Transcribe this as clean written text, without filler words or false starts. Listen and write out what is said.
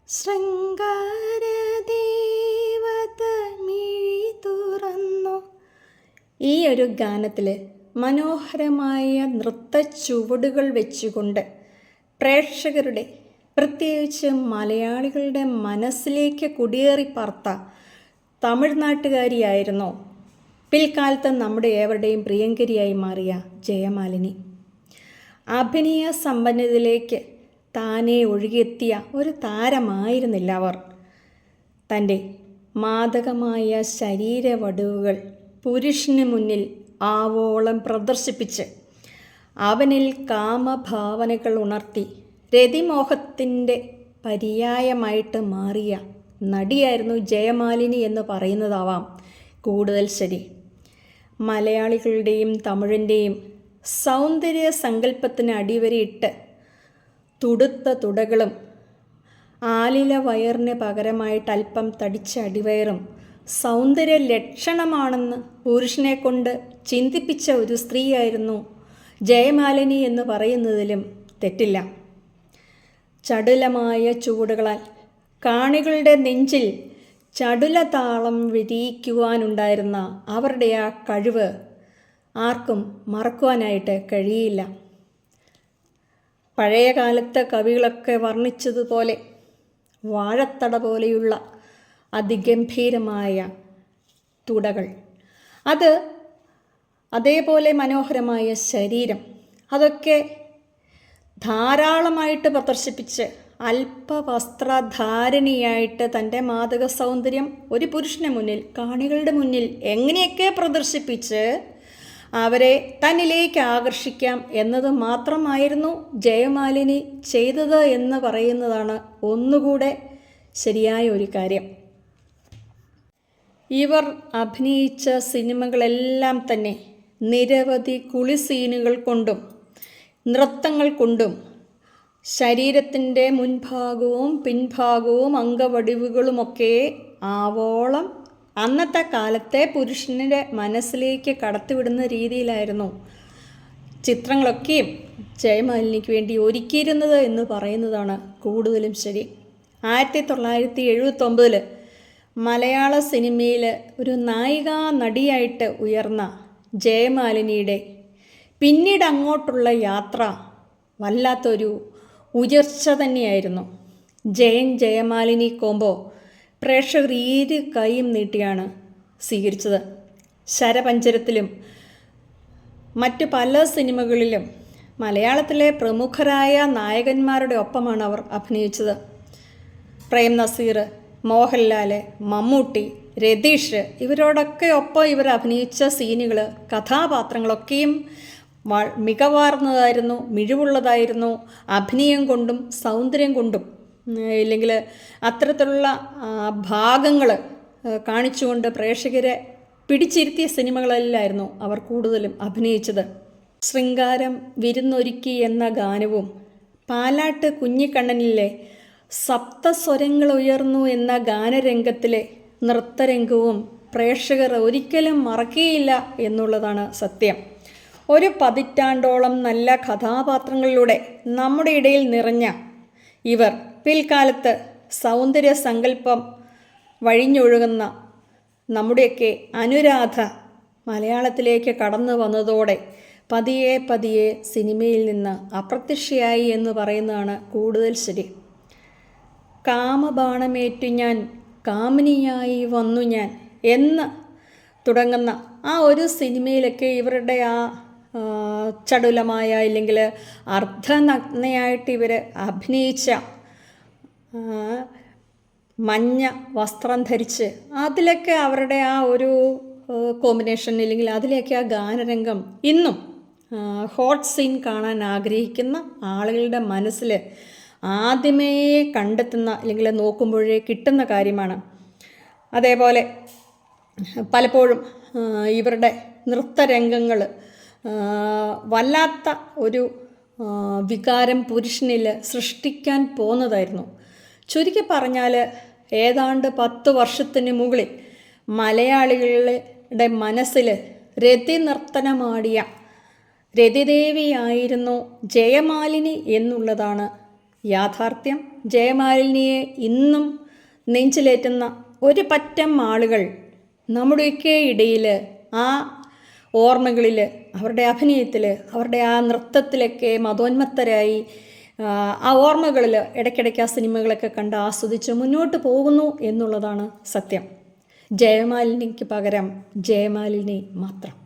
ശൃംഗാരദേവത മിഴി തുറന്നു. ഈ ഒരു ഗാനത്തിൽ മനോഹരമായ നൃത്ത ചുവടുകൾ വെച്ചുകൊണ്ട് പ്രേക്ഷകരുടെ, പ്രത്യേകിച്ച് മലയാളികളുടെ മനസ്സിലേക്ക് കുടിയേറി പാർത്ത തമിഴ്നാട്ടുകാരിയായിരുന്നു പിൽക്കാലത്ത് നമ്മുടെ ഏവരുടെയും പ്രിയങ്കരിയായി മാറിയ ജയമാലിനി. അഭിനയ സമ്പന്നതയിലേക്ക് താനെ ഒഴുകിയെത്തിയ ഒരു താരമായിരുന്നില്ല അവർ. തൻ്റെ മാദകമായ ശരീരവടുവുകൾ പുരുഷന് മുന്നിൽ ആവോളം പ്രദർശിപ്പിച്ച് അവനിൽ കാമഭാവനകൾ ഉണർത്തി രതിമോഹത്തിൻ്റെ പര്യായമായിട്ട് മാറിയ നടിയായിരുന്നു ജയമാലിനി എന്ന് പറയുന്നതാവാം കൂടുതൽ ശരി. മലയാളികളുടെയും തമിഴിൻ്റെയും സൗന്ദര്യ സങ്കല്പത്തിന് അടിവരയിട്ട് തുടുത്ത തുടകളും ആലില വയറിന് പകരമായിട്ട് അല്പം തടിച്ച അടിവയറും സൗന്ദര്യ ലക്ഷണമാണെന്ന് പുരുഷനെ കൊണ്ട് ചിന്തിപ്പിച്ച ഒരു സ്ത്രീയായിരുന്നു ജയമാലിനി എന്ന് പറയുന്നതിലും തെറ്റില്ല. ചടുലമായ ചുവടുകളാൽ കാണികളുടെ നെഞ്ചിൽ ചടുലതാളം വിരിയിക്കുവാനുണ്ടായിരുന്ന അവരുടെ ആ കഴിവ് ആർക്കും മറക്കുവാനായിട്ട് കഴിയില്ല. പഴയ കാലത്തെ കവികളൊക്കെ വർണ്ണിച്ചതുപോലെ വാഴത്തട പോലെയുള്ള അതിഗംഭീരമായ തുടകൾ, അതേപോലെ മനോഹരമായ ശരീരം, അതൊക്കെ ധാരാളമായിട്ട് പ്രദർശിപ്പിച്ച് അല്പവസ്ത്രധാരിണിയായിട്ട് തൻ്റെ മാദക സൗന്ദര്യം ഒരു പുരുഷന് മുന്നിൽ, കാണികളുടെ മുന്നിൽ എങ്ങനെയൊക്കെ പ്രദർശിപ്പിച്ച് അവരെ തന്നിലേക്ക് ആകർഷിക്കാം എന്നത് മാത്രമായിരുന്നു ജയമാലിനി ചെയ്തത് എന്ന് പറയുന്നതാണ് ഒന്നുകൂടെ ശരിയായ ഒരു കാര്യം. ഇവർ അഭിനയിച്ച സിനിമകളെല്ലാം തന്നെ നിരവധി കുളി സീനുകൾ കൊണ്ടും നൃത്തങ്ങൾ കൊണ്ടും ശരീരത്തിൻ്റെ മുൻഭാഗവും പിൻഭാഗവും അംഗവടിവുകളുമൊക്കെ ആവോളം അന്നത്തെ കാലത്തെ പുരുഷൻ്റെ മനസ്സിലേക്ക് കടത്തിവിടുന്ന രീതിയിലായിരുന്നു ചിത്രങ്ങളൊക്കെയും ജയമാലിനിക്ക് വേണ്ടി ഒരുക്കിയിരുന്നത് എന്ന് പറയുന്നതാണ് കൂടുതലും ശരി. 1979 മലയാള സിനിമയിൽ ഒരു നായികാ നടിയായിട്ട് ഉയർന്ന ജയമാലിനിയുടെ പിന്നീട് അങ്ങോട്ടുള്ള യാത്ര വല്ലാത്തൊരു ഉയർച്ച തന്നെയായിരുന്നു. ജയമാലിനി കോംബോ പ്രേക്ഷകർ ഇരു കൈയും നീട്ടിയാണ് സ്വീകരിച്ചത്. ശരപഞ്ചരത്തിലും മറ്റു പല സിനിമകളിലും മലയാളത്തിലെ പ്രമുഖരായ നായകന്മാരുടെ ഒപ്പമാണ് അവർ അഭിനയിച്ചത്. പ്രേം നസീർ, മോഹൻലാൽ, മമ്മൂട്ടി, രതീഷ് ഇവരോടൊക്കെ ഒപ്പം ഇവർ അഭിനയിച്ച സീനുകൾ, കഥാപാത്രങ്ങളൊക്കെയും മികവാർന്നതായിരുന്നു, മിഴിവുള്ളതായിരുന്നു. അഭിനയം കൊണ്ടും സൗന്ദര്യം കൊണ്ടും ഇല്ലെങ്കിൽ അത്തരത്തിലുള്ള ഭാഗങ്ങൾ കാണിച്ചുകൊണ്ട് പ്രേക്ഷകരെ പിടിച്ചിരുത്തിയ സിനിമകളിലായിരുന്നു അവർ കൂടുതലും അഭിനയിച്ചത്. ശൃംഗാരം വിരുന്നൊരുക്കി എന്ന ഗാനവും പാലാട്ട് കുഞ്ഞിക്കണ്ണനിലെ സപ്തസ്വരങ്ങൾ ഉയർന്നു എന്ന ഗാനരംഗത്തിലെ നൃത്തരംഗവും പ്രേക്ഷകർ ഒരിക്കലും മറക്കുകയില്ല എന്നുള്ളതാണ് സത്യം. ഒരു പതിറ്റാണ്ടോളം നല്ല കഥാപാത്രങ്ങളിലൂടെ നമ്മുടെ ഇടയിൽ നിറഞ്ഞ ഇവർ പിൽക്കാലത്ത് സൗന്ദര്യ സങ്കല്പം വഴിഞ്ഞൊഴുകുന്ന നമ്മുടെയൊക്കെ അനുരാധ മലയാളത്തിലേക്ക് കടന്നു വന്നതോടെ പതിയെ പതിയെ സിനിമയിൽ നിന്ന് അപ്രത്യക്ഷയായി എന്ന് പറയുന്നതാണ് കൂടുതൽ ശരി. കാമബാണമേറ്റു ഞാൻ കാമിനിയായി വന്നു ഞാൻ എന്ന് തുടങ്ങുന്ന ആ ഒരു സിനിമയിലൊക്കെ ഇവരുടെ ആ ചടുലമായ ഇല്ലെങ്കിൽ അർദ്ധനഗ്നയായിട്ട് ഇവർ അഭിനയിച്ച മഞ്ഞ വസ്ത്രം ധരിച്ച് അതിലൊക്കെ അവരുടെ ആ ഒരു കോമ്പിനേഷൻ ഇല്ലെങ്കിൽ അതിലേക്ക് ആ ഗാനരംഗം ഇന്നും ഹോട്ട് സീൻ കാണാൻ ആഗ്രഹിക്കുന്ന ആളുകളുടെ മനസ്സിൽ ആദ്യമേ കണ്ടെത്തുന്ന അല്ലെങ്കിൽ നോക്കുമ്പോഴേ കിട്ടുന്ന കാര്യമാണ്. അതേപോലെ പലപ്പോഴും ഇവരുടെ നൃത്തരംഗങ്ങൾ വല്ലാത്ത ഒരു വികാരം പുരുഷനിൽ സൃഷ്ടിക്കാൻ പോകുന്നതായിരുന്നു. ചുരുക്കി പറഞ്ഞാൽ ഏതാണ്ട് 10 വർഷത്തിന് മുകളിൽ മലയാളികളുടെ മനസ്സിൽ രതി നർത്തനമാടിയ രതിദേവിയായിരുന്നു ജയമാലിനി എന്നുള്ളതാണ് യാഥാർത്ഥ്യം ജയമാലിനിയെ ഇന്നും നെഞ്ചിലേറ്റുന്ന ഒരു പറ്റം ആളുകൾ നമ്മുടെയൊക്കെ ഇടയിൽ ആ ഓർമ്മകളിൽ, അവരുടെ അഭിനയത്തിൽ, അവരുടെ ആ നൃത്തത്തിലൊക്കെ മതോന്മത്തരായി ആ ഓർമ്മകളിൽ ഇടയ്ക്കിടയ്ക്ക് ആ സിനിമകളൊക്കെ കണ്ട് ആസ്വദിച്ച് മുന്നോട്ട് പോകുന്നു എന്നുള്ളതാണ് സത്യം. ജയമാലിനിക്ക് പകരം ജയമാലിനി മാത്രം.